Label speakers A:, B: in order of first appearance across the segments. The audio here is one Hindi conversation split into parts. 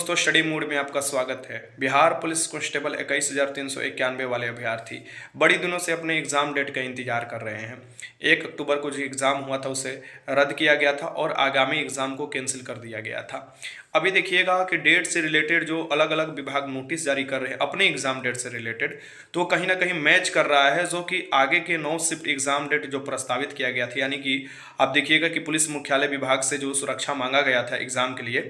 A: दोस्तों, स्टडी मूड में आपका स्वागत है। बिहार पुलिस कांस्टेबल 21,391 वाले अभ्यर्थी बड़ी दिनों से अपने एग्ज़ाम डेट का इंतजार कर रहे हैं। 1 अक्टूबर को जो एग्ज़ाम हुआ था उसे रद्द किया गया था और आगामी एग्ज़ाम को कैंसिल कर दिया गया था। अभी देखिएगा कि डेट से रिलेटेड जो अलग अलग विभाग नोटिस जारी कर रहे हैं अपने एग्ज़ाम डेट से रिलेटेड, तो कहीं ना कहीं मैच कर रहा है जो कि आगे के 9 शिफ्ट एग्ज़ाम डेट जो प्रस्तावित किया गया था। यानी कि आप देखिएगा कि पुलिस मुख्यालय विभाग से जो सुरक्षा मांगा गया था एग्ज़ाम के लिए,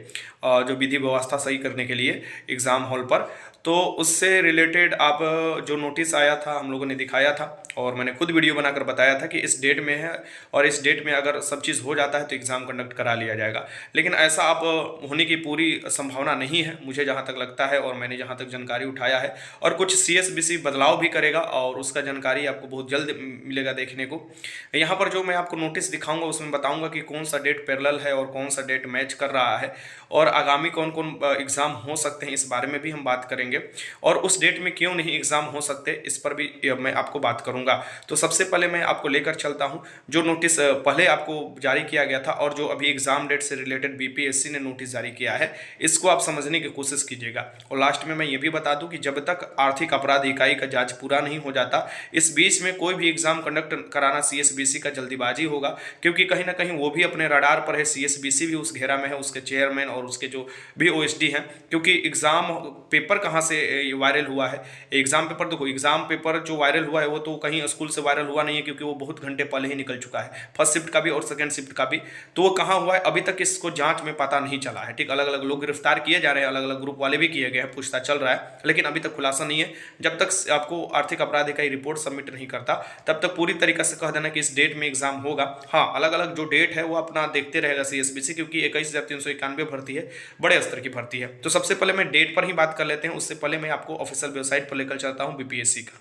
A: जो विधि व्यवस्था सही करने के लिए एग्ज़ाम हॉल पर, तो उससे रिलेटेड आप जो नोटिस आया था हम लोगों ने दिखाया था और मैंने खुद वीडियो बनाकर बताया था कि इस डेट में है और इस डेट में अगर सब चीज़ हो जाता है तो एग्ज़ाम कंडक्ट करा लिया जाएगा। लेकिन ऐसा आप होने की पूरी संभावना नहीं है मुझे जहाँ तक लगता है और मैंने जहाँ तक जानकारी उठाया है। और कुछ CSBC बदलाव भी करेगा और उसका जानकारी आपको बहुत जल्द मिलेगा देखने को। यहाँ पर जो मैं आपको नोटिस दिखाऊंगा उसमें बताऊंगा कि कौन सा डेट पैरेलल है और कौन सा डेट मैच कर रहा है और आगामी कौन कौन एग्ज़ाम हो सकते हैं इस बारे में भी हम बात करेंगे और उस डेट में क्यों नहीं एग्ज़ाम हो सकते इस पर भी मैं आपको बात करूंगा। तो सबसे पहले मैं आपको लेकर चलता हूं जो नोटिस पहले आपको जारी किया गया था और जो अभी एग्ज़ाम डेट से रिलेटेड BPSC ने नोटिस जारी किया है, इसको आप समझने की कोशिश कीजिएगा। और लास्ट में मैं ये भी बता दूं कि जब तक आर्थिक अपराध इकाई का जांच पूरा नहीं हो जाता, इस बीच में कोई भी एग्ज़ाम कंडक्ट कराना CSBC का जल्दीबाजी होगा, क्योंकि कहीं ना कहीं वो भी अपने रडार पर है। CSBC भी उस घेरा में है, उसके चेयरमैन और उसके जो भी OSD हैं, क्योंकि एग्ज़ाम पेपर कहाँ से वायरल हुआ है। एग्ज़ाम पेपर देखो, एग्ज़ाम पेपर जो वायरल हुआ है वो तो कहीं स्कूल से वायरल हुआ नहीं है, क्योंकि वो बहुत घंटे पहले ही निकल चुका है, फर्स्ट शिफ्ट का भी और सेकंड शिफ्ट का भी। तो वो कहाँ हुआ है अभी तक इसको जांच में पता नहीं चला है। ठीक, अलग अलग लोग गिरफ्तार किए जा रहे हैं, अलग अलग ग्रुप वाले भी किए गए हैं, पूछताछ चल रहा है, लेकिन अभी तक खुलासा नहीं है। जब तक आपको आर्थिक अपराध इकाई रिपोर्ट सबमिट नहीं करता तब तक पूरी तरीके से कह देना कि इस डेट में एग्जाम होगा। हाँ, अलग अलग जो डेट है वो अपना देखते रहेगा CSBC, क्योंकि 21,391 भर्ती है, बड़े स्तर की भर्ती है। तो सबसे पहले मैं डेट पर ही बात कर लेते हैं, उससे पहले मैं आपको ऑफिशियल वेबसाइट पर लेकर चलता हूँ BPSC का।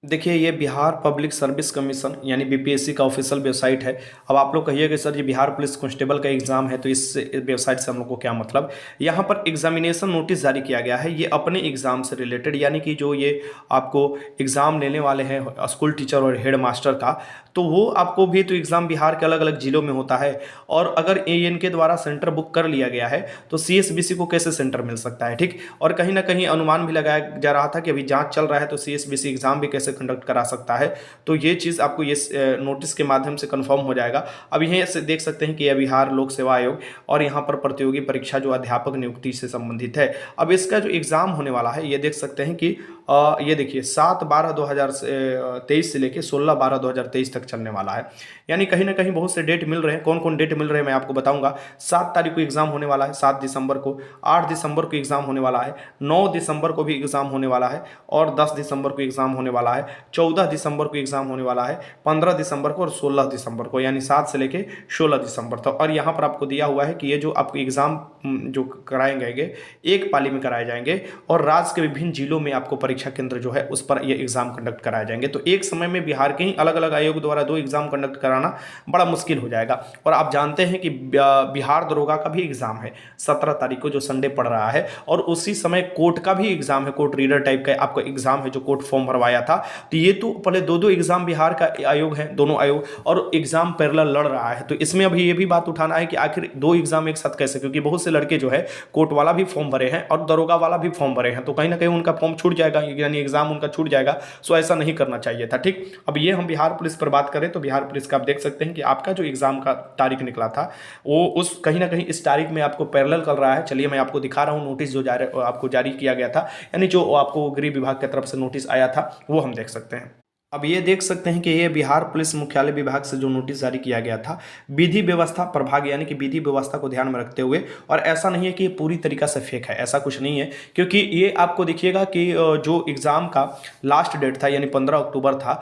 A: देखिए, ये बिहार पब्लिक सर्विस कमीशन यानी BPSC का ऑफिशियल वेबसाइट है। अब आप लोग कहिए कि सर ये बिहार पुलिस कांस्टेबल का एग्जाम है तो इस वेबसाइट से हम लोग को क्या मतलब। यहाँ पर एग्जामिनेशन नोटिस जारी किया गया है, ये अपने एग्जाम से रिलेटेड, यानी कि जो ये आपको एग्जाम लेने वाले हैं स्कूल टीचर और हेड मास्टर का, तो वो आपको भी तो एग्ज़ाम बिहार के अलग अलग जिलों में होता है। और अगर इनके द्वारा सेंटर बुक कर लिया गया है तो CSBC को कैसे सेंटर मिल सकता है। ठीक, और कहीं ना कहीं अनुमान भी लगाया जा रहा था कि अभी जांच चल रहा है तो CSBC एग्ज़ाम भी कैसे कंडक्ट करा सकता है। तो ये चीज़ आपको ये नोटिस के माध्यम से कंफर्म हो जाएगा। अब यहीं से देख सकते हैं कि यह बिहार लोक सेवा आयोग और यहाँ पर प्रतियोगी परीक्षा जो अध्यापक नियुक्ति से संबंधित है। अब इसका जो एग्ज़ाम होने वाला है ये देख सकते हैं कि ये देखिए 7/12/2023 से लेकर 16/12/2023 तक चलने वाला है। यानी कहीं ना कहीं बहुत से डेट मिल रहे हैं। कौन कौन डेट मिल रहे हैं मैं आपको बताऊंगा। 7 तारीख को एग्ज़ाम होने वाला है, 7 दिसंबर को, 8 दिसंबर को एग्ज़ाम होने वाला है, 9 दिसंबर को भी एग्ज़ाम होने वाला है और 10 दिसंबर को एग्ज़ाम होने वाला है, 14 दिसंबर को एग्ज़ाम होने वाला है, 15 दिसंबर को और 16 दिसंबर को, यानी 7 से लेकर 16 दिसंबर तक। और यहाँ पर आपको दिया हुआ है कि ये जो आपको एग्ज़ाम जो कराए जाएंगे एक पाली में कराए जाएंगे और राज्य के विभिन्न जिलों में आपको परीक्षा केंद्र जो है उस पर ये एग्ज़ाम कंडक्ट कराए जाएंगे। तो एक समय में बिहार के ही अलग अलग आयोग द्वारा 2 एग्ज़ाम कंडक्ट कराना बड़ा मुश्किल हो जाएगा। और आप जानते हैं कि बिहार दरोगा का भी एग्ज़ाम है 17 तारीख को, जो संडे पड़ रहा है, और उसी समय कोर्ट का भी एग्ज़ाम है, कोर्ट रीडर टाइप का आपका एग्ज़ाम है जो कोर्ट फॉर्म भरवाया था। तो ये तो पहले 2 एग्ज़ाम बिहार का आयोग है, दोनों आयोग, और एग्ज़ाम पैरेलल लड़ रहा है। तो इसमें अभी ये भी बात उठाना है कि आखिर 2 एग्ज़ाम एक साथ कैसे, क्योंकि बहुत से लड़के जो है कोर्ट वाला भी फॉर्म भरे हैं और दरोगा वाला भी फॉर्म भरे हैं, तो कहीं ना कहीं उनका फॉर्म छूट जाएगा, यानी एग्जाम उनका छूट जाएगा। सो ऐसा नहीं करना चाहिए था। ठीक, अब ये हम बिहार पुलिस पर बात करें तो बिहार पुलिस का आप देख सकते हैं कि आपका जो एग्जाम का तारीख निकला था वो उस कहीं ना कहीं इस तारीख में आपको पैरेलल कर रहा है। चलिए मैं आपको दिखा रहा हूँ नोटिस जो आपको जारी किया गया था, यानी जो आपको गृह विभाग की तरफ से नोटिस आया था वो हम देख सकते हैं। अब ये देख सकते हैं कि ये बिहार पुलिस मुख्यालय विभाग से जो नोटिस जारी किया गया था विधि व्यवस्था प्रभाग, यानी कि विधि व्यवस्था को ध्यान में रखते हुए। और ऐसा नहीं है कि ये पूरी तरीका से फेक है, ऐसा कुछ नहीं है, क्योंकि ये आपको देखिएगा कि जो एग्ज़ाम का लास्ट डेट था यानी 15 अक्टूबर था,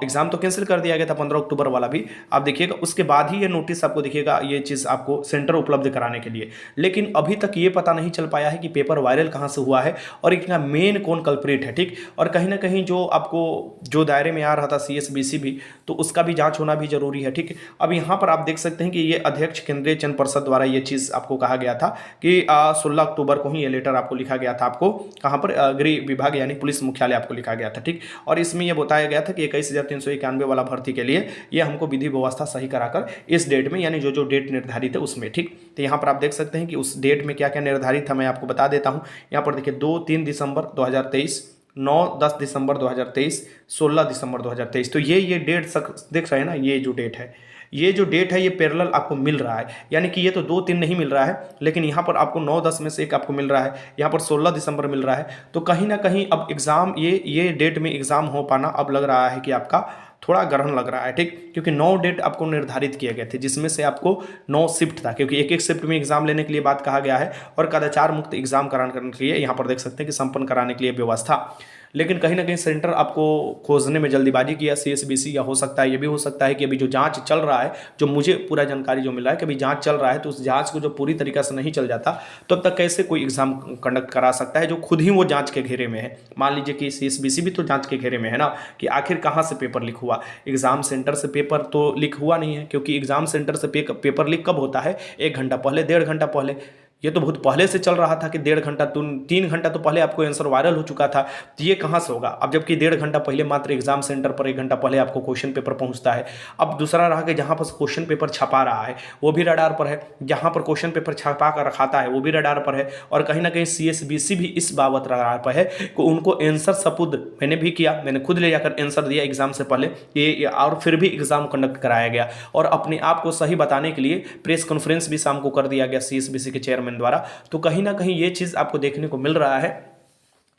A: एग्ज़ाम तो कैंसिल कर दिया गया था 15 अक्टूबर वाला भी, आप देखिएगा उसके बाद ही ये नोटिस आपको देखिएगा ये चीज़ आपको सेंटर उपलब्ध कराने के लिए। लेकिन अभी तक ये पता नहीं चल पाया है कि पेपर वायरल कहाँ से हुआ है और इनका मेन कौन कल्प्रिट है। ठीक, और कहीं ना कहीं जो आपको जो दायरे बारे में आ रहा था CSBC भी, तो उसका भी जांच होना भी जरूरी है। ठीक है, अब यहाँ पर आप देख सकते हैं कि ये अध्यक्ष केंद्रीय चयन पर्षद द्वारा ये चीज़ आपको कहा गया था कि 16 अक्टूबर को ही ये लेटर आपको लिखा गया था, आपको कहाँ पर गृह विभाग यानी पुलिस मुख्यालय आपको लिखा गया था। ठीक, और इसमें यह बताया गया था कि 21,391 वाला भर्ती के लिए ये हमको विधि व्यवस्था सही कराकर इस डेट में, यानी जो जो डेट निर्धारित है उसमें। ठीक, तो यहाँ पर आप देख सकते हैं कि उस डेट में क्या क्या निर्धारित था, मैं आपको बता देता हूँ। यहाँ पर देखिए 2-3 दिसंबर 2023, 9-10 दिसंबर 2023, 16 दिसंबर 2023, तो ये डेट देख रहे हैं ना, ये जो डेट है, ये जो डेट है ये पैरेलल आपको मिल रहा है, यानी कि ये तो 2-3 नहीं मिल रहा है, लेकिन यहाँ पर आपको 9-10 में से एक आपको मिल रहा है, यहाँ पर 16 दिसंबर मिल रहा है। तो कहीं ना कहीं अब एग्ज़ाम ये डेट में एग्ज़ाम हो पाना अब लग रहा है कि आपका थोड़ा ग्रहण लग रहा है। ठीक, क्योंकि 9 डेट आपको निर्धारित किए गए थे, जिसमें से आपको 9 शिफ्ट था, क्योंकि एक एक शिफ्ट में एग्जाम लेने के लिए बात कहा गया है, और कदाचार मुक्त एग्जाम कराने के लिए यहाँ पर देख सकते हैं कि संपन्न कराने के लिए व्यवस्था। लेकिन कहीं ना कहीं सेंटर आपको खोजने में जल्दीबाजी किया CSBC, या हो सकता है ये भी हो सकता है कि अभी जो जांच चल रहा है, जो मुझे पूरा जानकारी जो मिला है कि अभी जांच चल रहा है, तो उस जांच को जो पूरी तरीका से नहीं चल जाता तो अब तक कैसे कोई एग्जाम कंडक्ट करा सकता है जो खुद ही वो जांच के घेरे में है। मान लीजिए कि CSBC भी तो जांच के घेरे में है ना, कि आखिर कहाँ से पेपर लीक हुआ। एग्जाम सेंटर से पेपर तो लीक हुआ नहीं है, क्योंकि एग्जाम सेंटर से पेपर लीक कब होता है, 1 घंटा पहले, 1.5 घंटा पहले। ये तो बहुत पहले से चल रहा था कि 1.5 घंटा 3 घंटा तो पहले आपको आंसर वायरल हो चुका था, तो ये कहाँ से होगा। अब जबकि 1.5 घंटा पहले मात्र एग्जाम सेंटर पर 1 घंटा पहले आपको क्वेश्चन पेपर पहुंचता है। अब दूसरा रहा कि जहाँ पर क्वेश्चन पेपर छपा रहा है वो भी रडार पर है, जहाँ पर क्वेश्चन पेपर छपा कर रखाता है वो भी रडार पर है, और कहीं ना कहीं CSBC भी इस बाबत रडार पर है कि उनको आंसर सपुर्द मैंने भी किया, मैंने खुद ले जाकर आंसर दिया एग्जाम से पहले ये, और फिर भी एग्जाम कंडक्ट कराया गया, और अपने आप को सही बताने के लिए प्रेस कॉन्फ्रेंस भी शाम को कर दिया गया CSBC के चेयरमैन द्वारा। तो कहीं ना कहीं ये चीज़ आपको देखने को मिल रहा है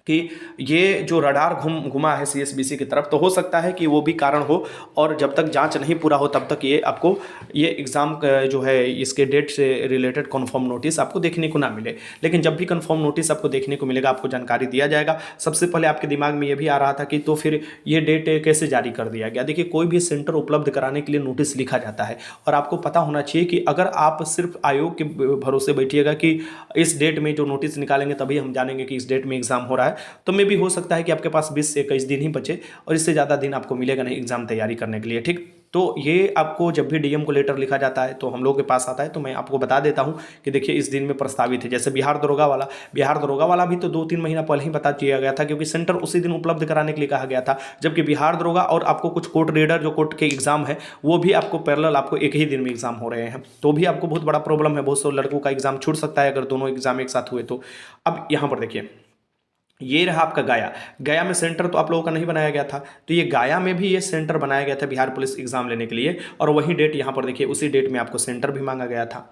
A: कि ये जो रडार घुमा है CSBC की तरफ, तो हो सकता है कि वो भी कारण हो, और जब तक जांच नहीं पूरा हो तब तक ये आपको ये एग्ज़ाम जो है इसके डेट से रिलेटेड कंफर्म नोटिस आपको देखने को ना मिले। लेकिन जब भी कंफर्म नोटिस आपको देखने को मिलेगा, आपको जानकारी दिया जाएगा। सबसे पहले आपके दिमाग में ये भी आ रहा था कि तो फिर ये डेट कैसे जारी कर दिया गया। देखिए, कोई भी सेंटर उपलब्ध कराने के लिए नोटिस लिखा जाता है, और आपको पता होना चाहिए कि अगर आप सिर्फ आयोग के भरोसे बैठिएगा कि इस डेट में जो नोटिस निकालेंगे तभी हम जानेंगे कि इस डेट में एग्जाम हो रहा है, तो मे भी हो सकता है कि आपके पास 20 से 21 दिन ही बचे, और इससे ज़्यादा दिन आपको मिलेगा नहीं एग्जाम तैयारी करने के लिए। ठीक, तो ये आपको जब भी DM को लेटर लिखा जाता है तो हम लोग के पास आता है, तो मैं आपको बता देता हूँ कि देखिए इस दिन में प्रस्तावित है। जैसे बिहार दरोगा वाला भी तो 2-3 महीना पहले ही बता दिया गया था, क्योंकि सेंटर उसी दिन उपलब्ध कराने के लिए कहा गया था। जबकि बिहार दरोगा और आपको कुछ कोर्ट रीडर जो कोर्ट के एग्जाम है वो भी आपको पैरेलल आपको एक ही दिन में एग्जाम हो रहे हैं, तो भी आपको बहुत बड़ा प्रॉब्लम है। बहुत से लड़कों का एग्जाम छूट सकता है अगर दोनों एग्जाम एक साथ हुए तो। अब यहाँ पर देखिए, ये रहा आपका गया में सेंटर तो आप लोगों का नहीं बनाया गया था, तो ये गया में भी ये सेंटर बनाया गया था बिहार पुलिस एग्जाम लेने के लिए, और वही डेट यहाँ पर देखिए, उसी डेट में आपको सेंटर भी मांगा गया था।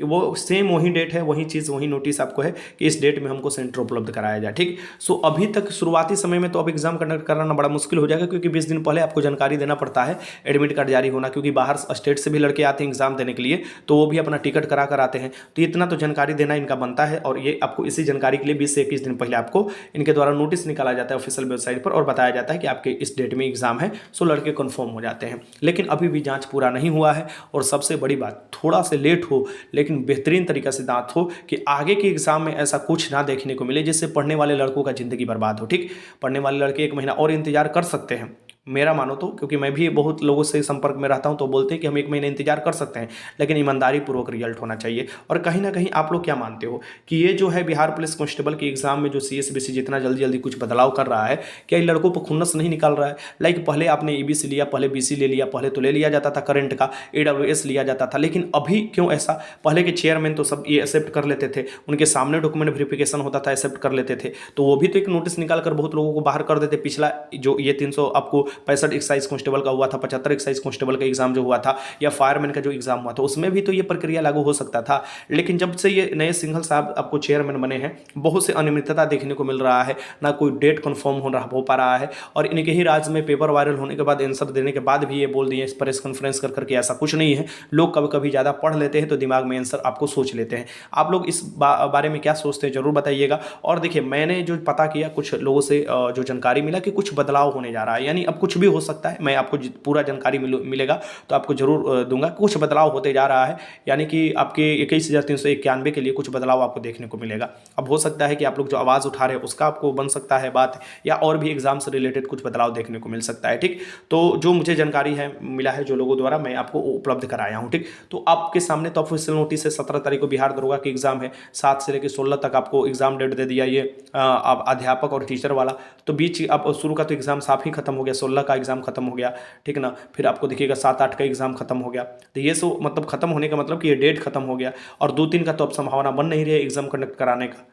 A: वो सेम वही डेट है, वही चीज़, वही नोटिस आपको है कि इस डेट में हमको सेंटर उपलब्ध कराया जाए। ठीक, सो अभी तक शुरुआती समय में तो अब एग्जाम कंडक्ट कराना बड़ा मुश्किल हो जाएगा, क्योंकि 20 दिन पहले आपको जानकारी देना पड़ता है एडमिट कार्ड जारी होना, क्योंकि बाहर स्टेट से भी लड़के आते हैं एग्जाम देने के लिए, तो वो भी अपना टिकट करा कर आते हैं। तो इतना तो जानकारी देना इनका बनता है, और ये आपको इसी जानकारी के लिए 20 से 21 दिन पहले आपको इनके द्वारा नोटिस निकाला जाता है ऑफिशियल वेबसाइट पर, और बताया जाता है कि आपके इस डेट में एग्जाम है, सो लड़के कन्फर्म हो जाते हैं। लेकिन अभी भी जाँच पूरा नहीं हुआ है, और सबसे बड़ी बात, थोड़ा से लेट हो लेकिन बेहतरीन तरीका से दांत हो कि आगे के एग्जाम में ऐसा कुछ ना देखने को मिले जिससे पढ़ने वाले लड़कों का जिंदगी बर्बाद हो। ठीक, पढ़ने वाले लड़के 1 महीना और इंतजार कर सकते हैं, मेरा मानो तो, क्योंकि मैं भी बहुत लोगों से संपर्क में रहता हूं, तो बोलते हैं कि हम 1 महीने इंतजार कर सकते हैं, लेकिन ईमानदारी पूर्वक रिजल्ट होना चाहिए। और कहीं ना कहीं आप लोग क्या मानते हो कि ये जो है बिहार पुलिस कांस्टेबल के एग्जाम में जो CSBC जितना जल्दी जल्दी कुछ बदलाव कर रहा है, क्या इन लड़कों पर खुन्नस नहीं निकाल रहा है? लाइक पहले आपने EBC लिया, पहले BC ले लिया, पहले तो ले लिया जाता था करंट का, AWS लिया जाता था, लेकिन अभी क्यों ऐसा? पहले के चेयरमैन तो सब ये एक्सेप्ट कर लेते थे, उनके सामने डॉक्यूमेंट वेरिफिकेशन होता था, एक्सेप्ट कर लेते थे, तो वो भी तो एक नोटिस निकाल कर बहुत लोगों को बाहर कर देते। पिछला जो ये 300 आपको 65 एक्साइज कांस्टेबल का हुआ था, 75 एक्साइज कांस्टेबल का एग्जाम जो हुआ था, या फायरमैन का जो एग्जाम हुआ था, उसमें भी तो ये प्रक्रिया लागू हो सकता था। लेकिन जब से ये नए सिंघल साहब आपको चेयरमैन बने हैं, बहुत से अनियमितता देखने को मिल रहा है, ना कोई डेट कंफर्म हो पा रहा है, और इनके ही राज्य में पेपर वायरल होने के बाद, आंसर देने के बाद भी ये बोल दिए प्रेस कॉन्फ्रेंस कर करके ऐसा कुछ नहीं है। लोग कभी कभी ज़्यादा पढ़ लेते हैं तो दिमाग में आंसर आपको सोच लेते हैं। आप लोग इस बारे में क्या सोचते हैं जरूर बताइएगा। और देखिए, मैंने जो पता किया कुछ लोगों से जो जानकारी मिला कि कुछ बदलाव होने जा रहा है, यानी अब कुछ भी हो सकता है, मैं आपको पूरा जानकारी मिलेगा तो आपको जरूर दूंगा। कुछ बदलाव होते जा रहा है, यानी कि आपके 21,391 के लिए कुछ बदलाव आपको देखने को मिलेगा। अब हो सकता है कि आप लोग जो आवाज़ उठा रहे हैं उसका आपको बन सकता है बात, या और भी एग्जाम से रिलेटेड कुछ बदलाव देखने को मिल सकता है। ठीक, तो जो मुझे जानकारी है मिला है जो लोगों द्वारा, मैं आपको उपलब्ध कराया हूँ। ठीक, तो आपके सामने तो ऑफिशियल नोटिस है, 17 तारीख को बिहार दरोगा की एग्जाम है, 7 से लेकर 16 तक आपको एग्जाम डेट दे दिया ये अब अध्यापक और टीचर वाला। तो बीच अब शुरू का तो एग्जाम साफ ही खत्म हो गया, 16 का एग्जाम खत्म हो गया, ठीक ना। फिर आपको देखिएगा 7-8 का एग्जाम खत्म हो गया। तो ये सो मतलब खत्म होने का मतलब कि ये डेट खत्म हो गया, और 2-3 का तो अब संभावना बन नहीं रही है एग्जाम कंडक्ट कराने का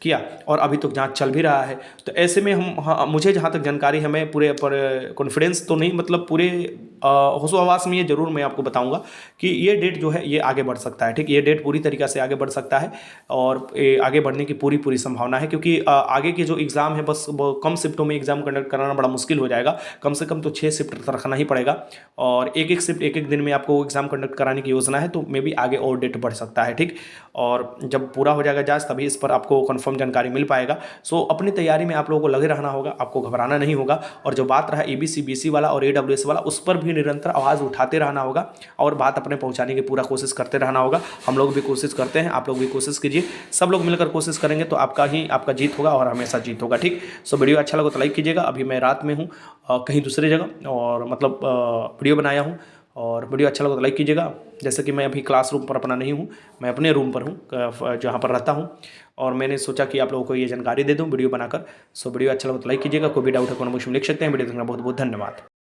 A: किया, और अभी तक जांच चल भी रहा है। तो ऐसे में हम, हाँ, मुझे जहाँ तक जानकारी है, मैं पूरे पर कॉन्फिडेंस तो नहीं, मतलब पूरे होशो हवास में ये जरूर मैं आपको बताऊंगा कि ये डेट जो है ये आगे बढ़ सकता है। ठीक, ये डेट पूरी तरीक़ा से आगे बढ़ सकता है, और आगे बढ़ने की पूरी संभावना है, क्योंकि आगे के जो एग्ज़ाम है बस वो कम शिफ्टों में एग्ज़ाम कंडक्ट कराना बड़ा मुश्किल हो जाएगा। कम से कम तो 6 शिफ्ट रखना ही पड़ेगा, और एक शिफ्ट एक दिन में आपको एग्ज़ाम कंडक्ट कराने की योजना है, तो मे भी आगे और डेट बढ़ सकता है। ठीक, और जब पूरा हो जाएगा जांच तभी इस पर आपको कंफर्म जानकारी मिल पाएगा। सो अपनी तैयारी में आप लोगों को लगे रहना होगा, आपको घबराना नहीं होगा। और जो बात रहा EBC BC वाला और AWS वाला, उस पर भी निरंतर आवाज़ उठाते रहना होगा, और बात अपने पहुंचाने की पूरा कोशिश करते रहना होगा। हम लोग भी कोशिश करते हैं, आप लोग भी कोशिश कीजिए, सब लोग मिलकर कोशिश करेंगे तो आपका जीत होगा, और हमेशा जीत होगा। ठीक, सो वीडियो अच्छा लगा तो लाइक कीजिएगा। अभी मैं रात में हूँ कहीं दूसरी जगह, और मतलब वीडियो बनाया हूँ, और वीडियो अच्छा लगा तो लाइक कीजिएगा। जैसे कि मैं अभी क्लासरूम पर अपना नहीं हूँ, मैं अपने रूम पर हूँ जहाँ पर रहता हूँ, और मैंने सोचा कि आप लोगों को ये जानकारी दे दूँ वीडियो बनाकर। सो वीडियो अच्छा लगा तो लाइक कीजिएगा। कोई भी डाउट है कमेंट बॉक्स में लिख सकते हैं। वीडियो देखने का बहुत बहुत धन्यवाद।